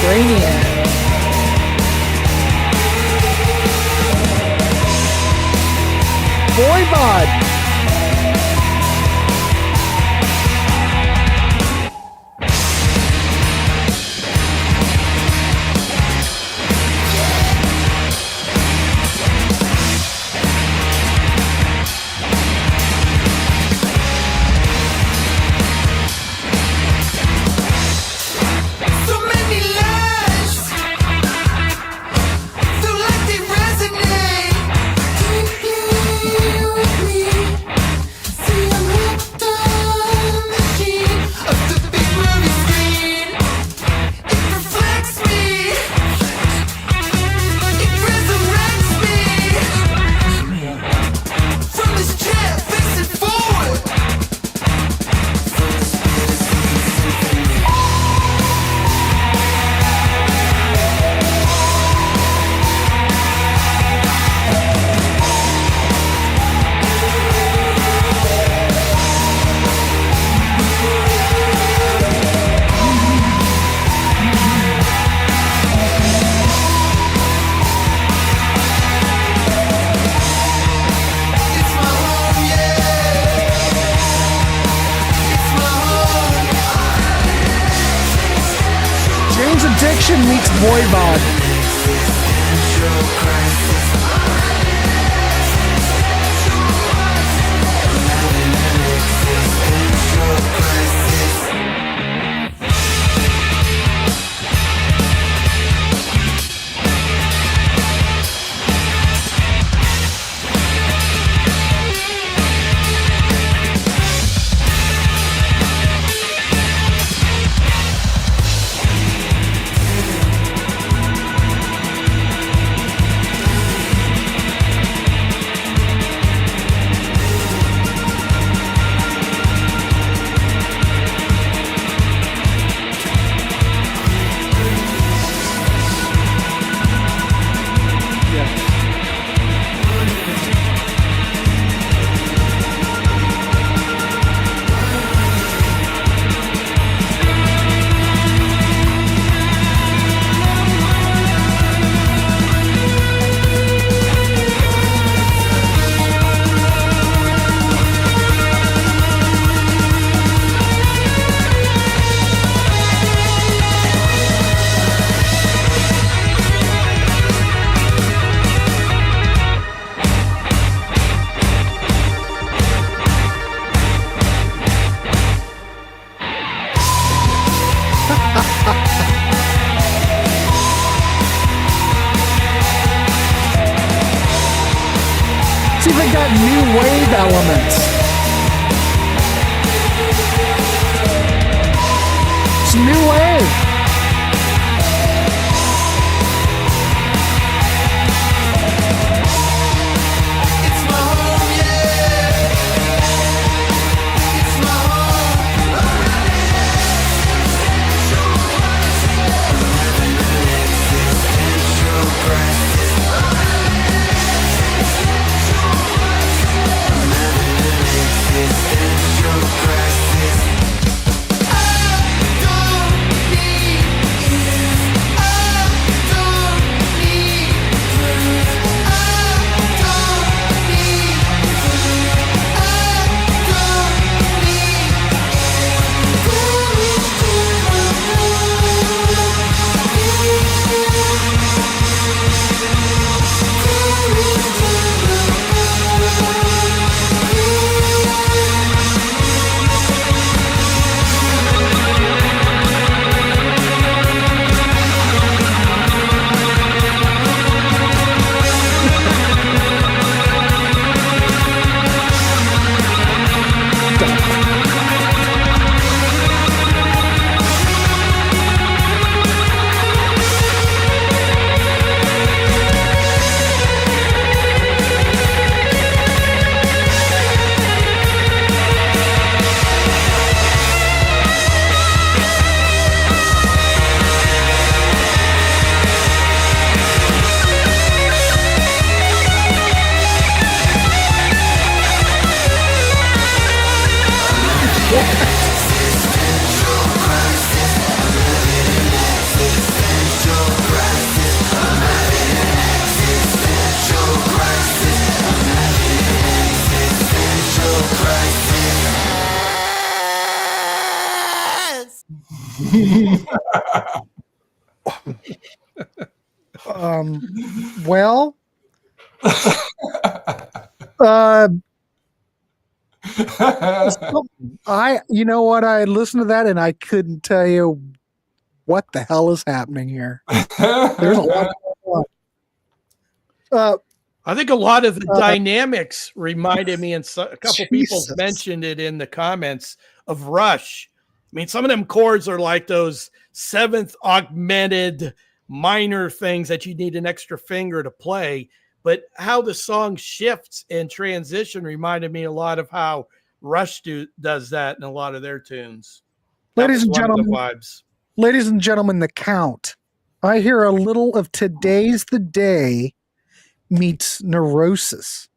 Brainiac. Voivod. So many lies feel like they resonate deeply with me. See, I'm hooked on the machine of the big movie screen. It reflects me. It resurrects me from this chair, facing forward. It's my home, yeah. It's my home. Jane's Addiction meets Voivod. See, they got new wave elements. It's new wave. It's my home, yeah. It's my home. Existential crisis. I don't Well, uh, you know what? I listened to that and I couldn't tell you what the hell is happening here. There's a lot going on. I think a lot of the dynamics reminded me, and a couple people Jesus. mentioned it in the comments, of Rush. I mean, some of them chords are like those seventh augmented minor things that you need an extra finger to play. But how the song shifts and transition reminded me a lot of how Rush does that in a lot of their tunes. Ladies and one of the gentlemen, vibes. Ladies and gentlemen, the count. I hear a little of Today's the Day meets Neurosis.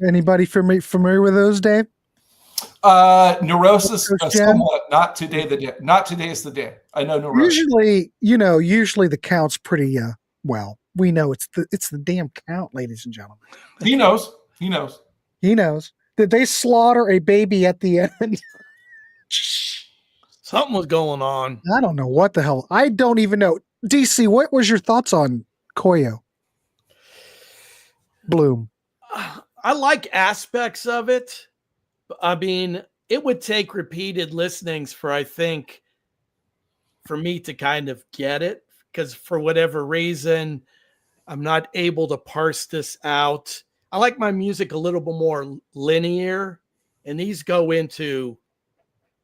Anybody familiar with those, Dave? Neurosis, somewhat. Not today. Not today is the day. I know Neurosis. Usually the count's pretty. Well, we know it's the damn count, ladies and gentlemen. He knows. He knows. He knows. Did they slaughter a baby at the end? Something was going on. I don't know what the hell. I don't even know. DC, what was your thoughts on Koyo Bloom? I like aspects of it. I mean, it would take repeated listenings for me to kind of get it, because for whatever reason, I'm not able to parse this out. I like my music a little bit more linear, and these go into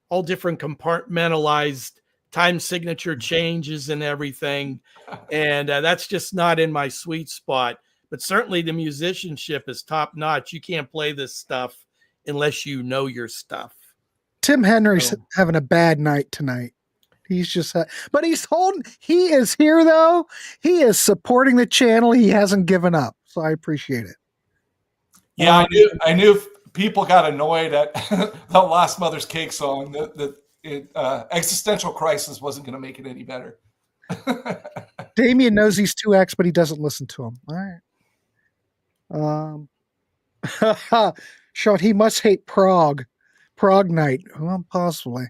all different compartmentalized time signature changes and everything. And that's just not in my sweet spot. But certainly the musicianship is top notch. You can't play this stuff unless you know your stuff. Tim Henry's having a bad night tonight. He's just, but he is here though. He is supporting the channel. He hasn't given up. So I appreciate it. Yeah, I knew people got annoyed at the Last Mother's Cake song. That Existential Crisis wasn't going to make it any better. Damien knows he's 2X, but he doesn't listen to him. All right. Sean, he must hate Prague night. Well, possibly.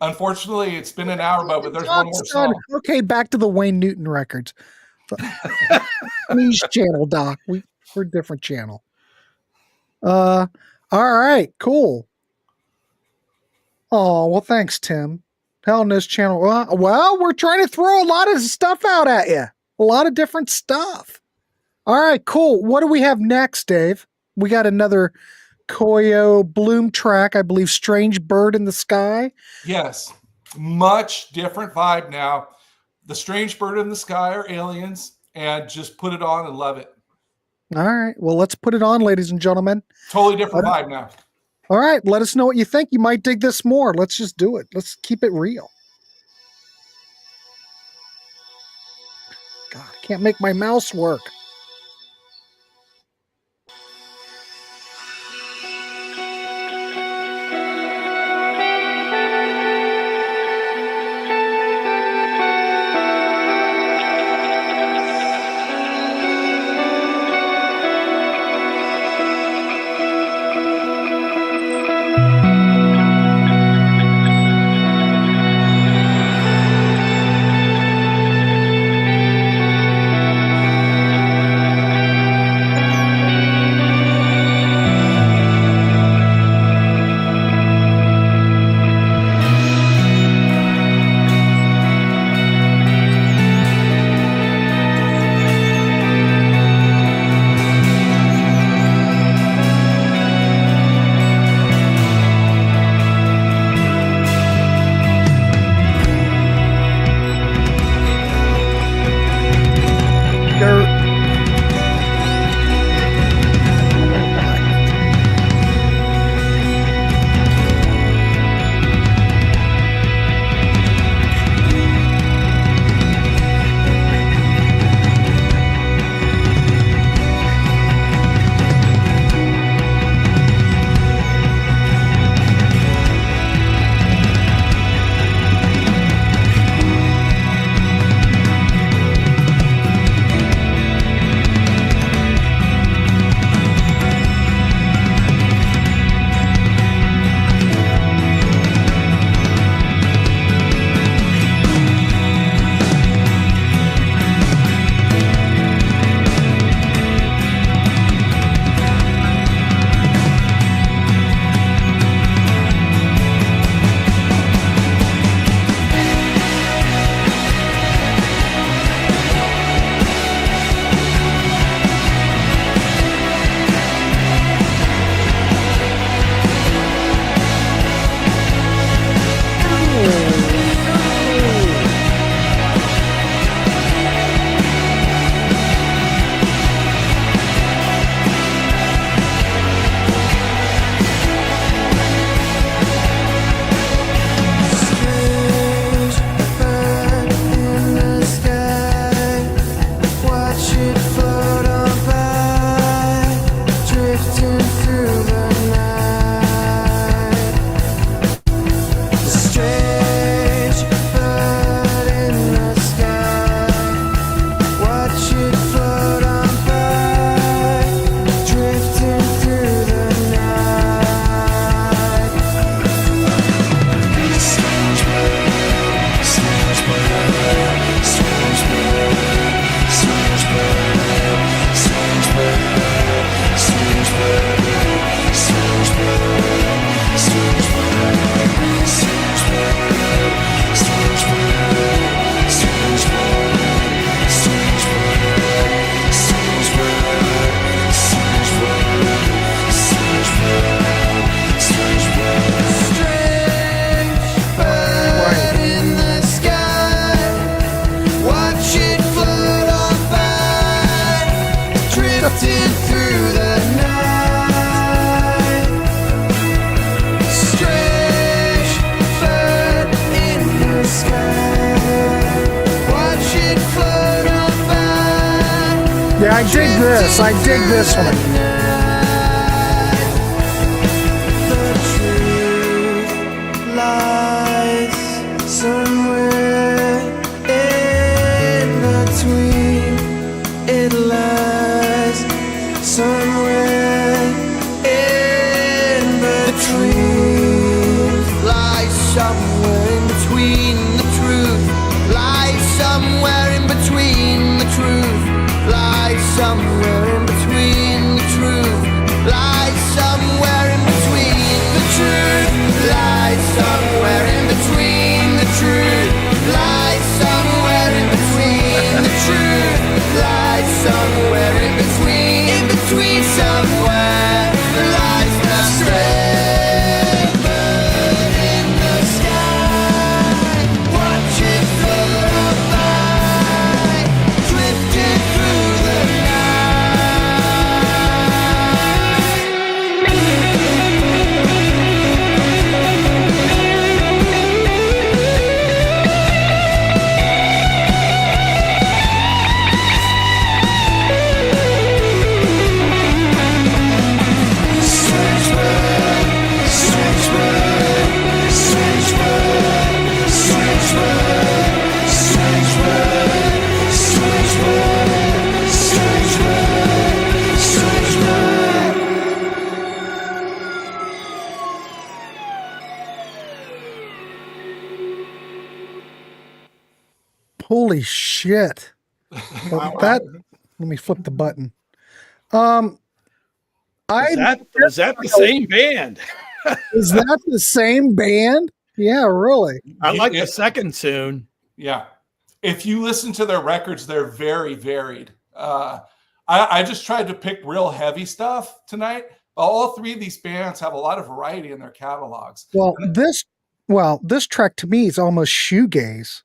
Unfortunately, it's been an hour, but there's one more song. Okay, back to the Wayne Newton records. Please, channel, Doc. We're a different channel. All right, cool. Oh, well, thanks, Tim. Hell, this channel. Well, we're trying to throw a lot of stuff out at you. A lot of different stuff. All right, cool. What do we have next, Dave? We got another Koyo Bloom track, I believe, Strange Bird in the Sky. Yes, much different vibe now. The Strange Bird in the Sky are aliens, and just put it on and love it. All right, well, let's put it on, ladies and gentlemen. Totally different vibe now. All right, let us know what you think. You might dig this more. Let's just do it. Let's keep it real. God, I can't make my mouse work. dig this. I dig this one. Lies somewhere in between. It lies somewhere in between. Lies somewhere in between the truth. Lies somewhere in between the truth. Lies somewhere in between the truth. Lies somewhere in between the truth. Lies somewhere in between the truth. Lies somewhere in between the truth. Lies somewhere in between somewhere. The lies that stray bird in the sky, watching float by, drifting through the Holy shit. Well, that, let me flip the button. Was that the same band? Is that the same band? Yeah, really. I like the second tune. Yeah. If you listen to their records, they're very varied. I just tried to pick real heavy stuff tonight. All three of these bands have a lot of variety in their catalogs. Well, this track to me is almost shoegaze.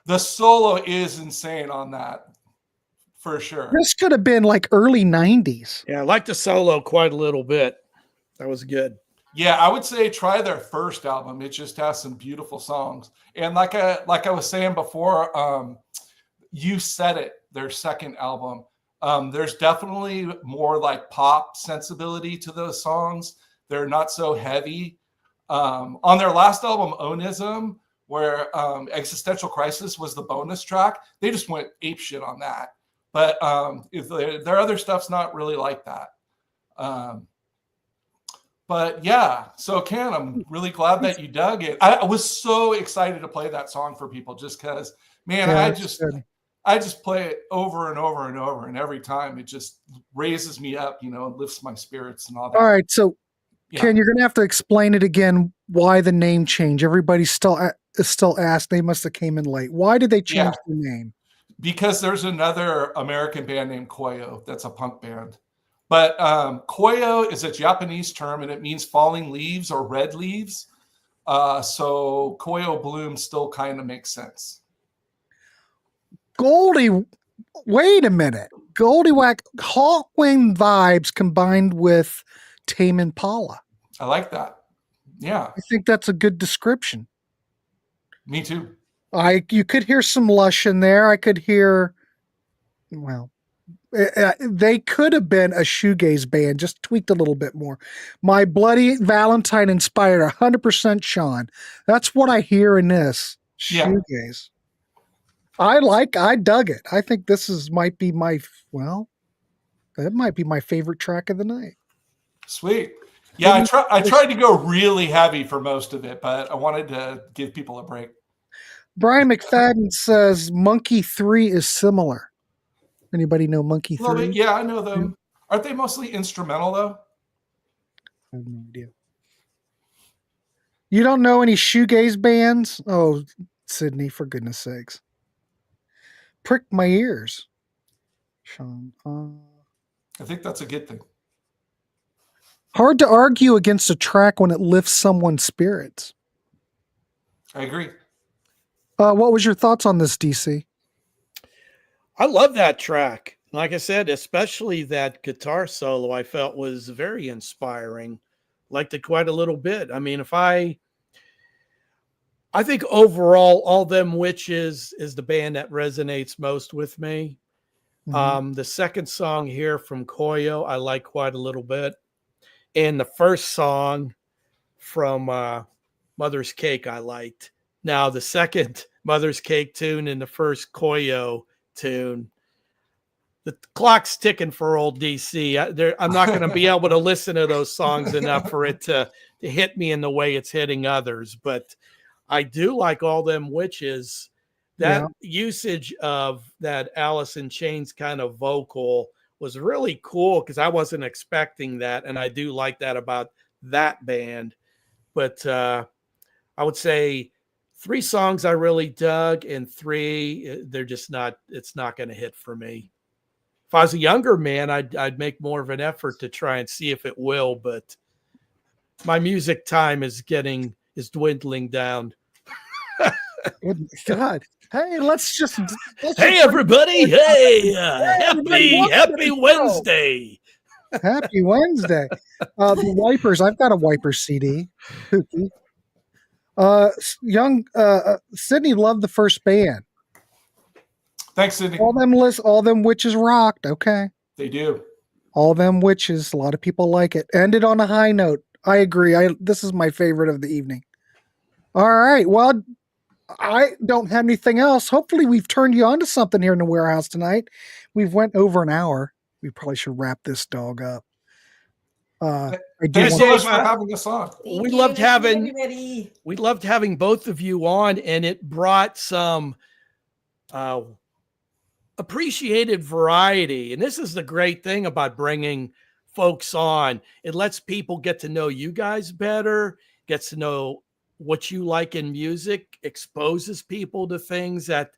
The solo is insane on that, for sure. This could have been like early 90s. Yeah, I like the solo quite a little bit. That was good. Yeah, I would say try their first album. It just has some beautiful songs. And like I was saying before, You Said It, their second album. There's definitely more like pop sensibility to those songs. They're not so heavy. On their last album, Onism, where Existential Crisis was the bonus track, they just went apeshit on that. But if their other stuff's not really like that. But yeah, so Ken, I'm really glad that you dug it. I was so excited to play that song for people just because, man, Yeah, I just play it over and over and over, and every time it just raises me up, and lifts my spirits and all that. All right, so Yeah. Ken, you're going to have to explain it again why the name change. Everybody still asked. They must have came in late. Why did they change the name? Because there's another American band named Koyo that's a punk band. But Koyo is a Japanese term, and it means falling leaves or red leaves. So Koyo Bloom still kind of makes sense. Goldie, wait a minute. Goldie Hawkwind vibes combined with Tame Impala. I like that. Yeah. I think that's a good description. Me too. You could hear some Lush in there. I could hear, well, they could have been a shoegaze band, just tweaked a little bit more. My Bloody Valentine inspired 100% Sean. That's what I hear in this shoegaze. I dug it. I think this might be my favorite track of the night. Sweet. Yeah, I tried to go really heavy for most of it, but I wanted to give people a break. Brian McFadden says Monkey 3 is similar. Anybody know Monkey 3? Yeah, I know them. Aren't they mostly instrumental though? I have no idea. You don't know any shoegaze bands? Oh, Sydney, for goodness sakes. Prick my ears. Sean. I think that's a good thing. Hard to argue against a track when it lifts someone's spirits. I agree. What was your thoughts on this, DC? I love that track. Like I said, especially that guitar solo I felt was very inspiring. Liked it quite a little bit. I mean, I think overall, All Them Witches is the band that resonates most with me. The second song here from Koyo, I like quite a little bit. And the first song from Mother's Cake, I liked. Now, the second Mother's Cake tune and the first Koyo tune, the clock's ticking for old DC. I'm not going to be able to listen to those songs enough for it to hit me in the way it's hitting others. But I do like All Them Witches. That usage of that Alice in Chains kind of vocal was really cool because I wasn't expecting that. And I do like that about that band. But I would say 3 songs I really dug, and 3, they're just not, it's not going to hit for me. If I was a younger man, I'd make more of an effort to try and see if it will, but my music time is dwindling down. God. Hey, hey, everybody. Hey, happy Wednesday. Happy Wednesday. The Wipers. I've got a Wipers CD. Kooky. Sydney loved the first band. Thanks, Sydney. All them witches rocked. Okay. They do. All them witches. A lot of people like it. Ended on a high note. I agree. This is my favorite of the evening. All right. Well, I don't have anything else. Hopefully we've turned you on to something here in the warehouse tonight. We've went over an hour. We probably should wrap this dog up. Thanks so much for having us on. We loved having both of you on, and it brought some appreciated variety. And this is the great thing about bringing folks on. It lets people get to know you guys better, gets to know what you like in music, exposes people to things that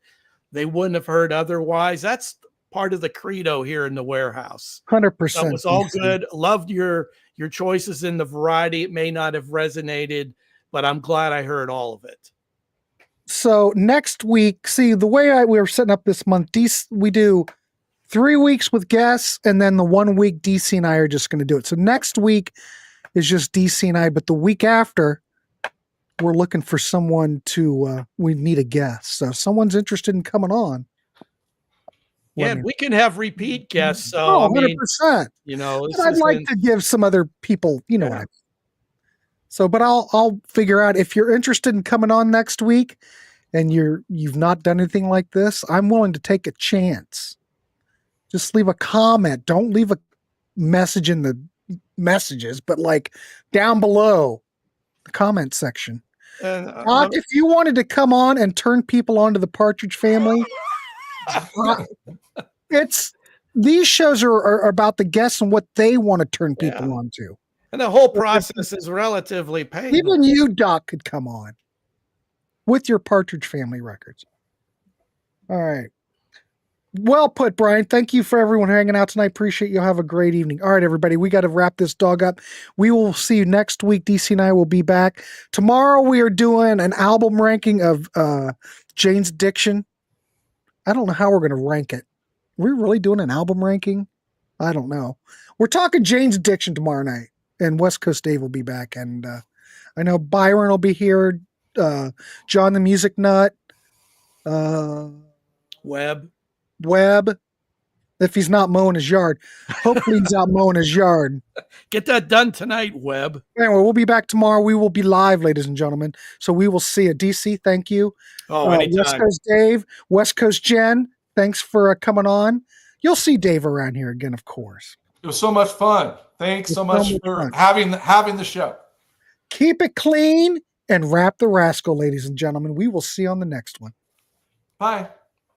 they wouldn't have heard otherwise. That's part of the credo here in the warehouse. 100%. That was all good. Loved your choices in the variety. It may not have resonated, but I'm glad I heard all of it. So next week, see, the way we were setting up this month, we do 3 weeks with guests, and then the 1 week DC and I are just going to do it. So next week is just DC and I, but the week after, we're looking for someone we need a guest. So if someone's interested in coming on. Yeah, we can have repeat guests. So, 100%. I'd like to give some other people, what I mean. So, but I'll figure out if you're interested in coming on next week and you've not done anything like this, I'm willing to take a chance. Just leave a comment. Don't leave a message in the messages, but like down below the comment section. If you wanted to come on and turn people onto the Partridge Family, these shows are about the guests and what they want to turn people onto. And the whole process is relatively painless. Even you, Doc, could come on with your Partridge Family records. All right. Well put, Brian. Thank you for everyone hanging out tonight. Appreciate you. Have a great evening. All right, everybody. We got to wrap this dog up. We will see you next week. DC and I will be back. Tomorrow we are doing an album ranking of Jane's Addiction. I don't know how we're going to rank it. We're really doing an album ranking? I don't know. We're talking Jane's Addiction tomorrow night. And West Coast Dave will be back. And I know Byron will be here. John the Music Nut. Webb. If he's not mowing his yard. Hopefully he's out mowing his yard. Get that done tonight, Webb. Anyway, we'll be back tomorrow. We will be live, ladies and gentlemen. So we will see you. DC, thank you. Oh, anytime. West Coast Dave. West Coast Jen, thanks for coming on. You'll see Dave around here again, of course. It was so much fun. Thanks so much for having the show. Keep it clean and wrap the rascal, ladies and gentlemen. We will see you on the next one. Bye.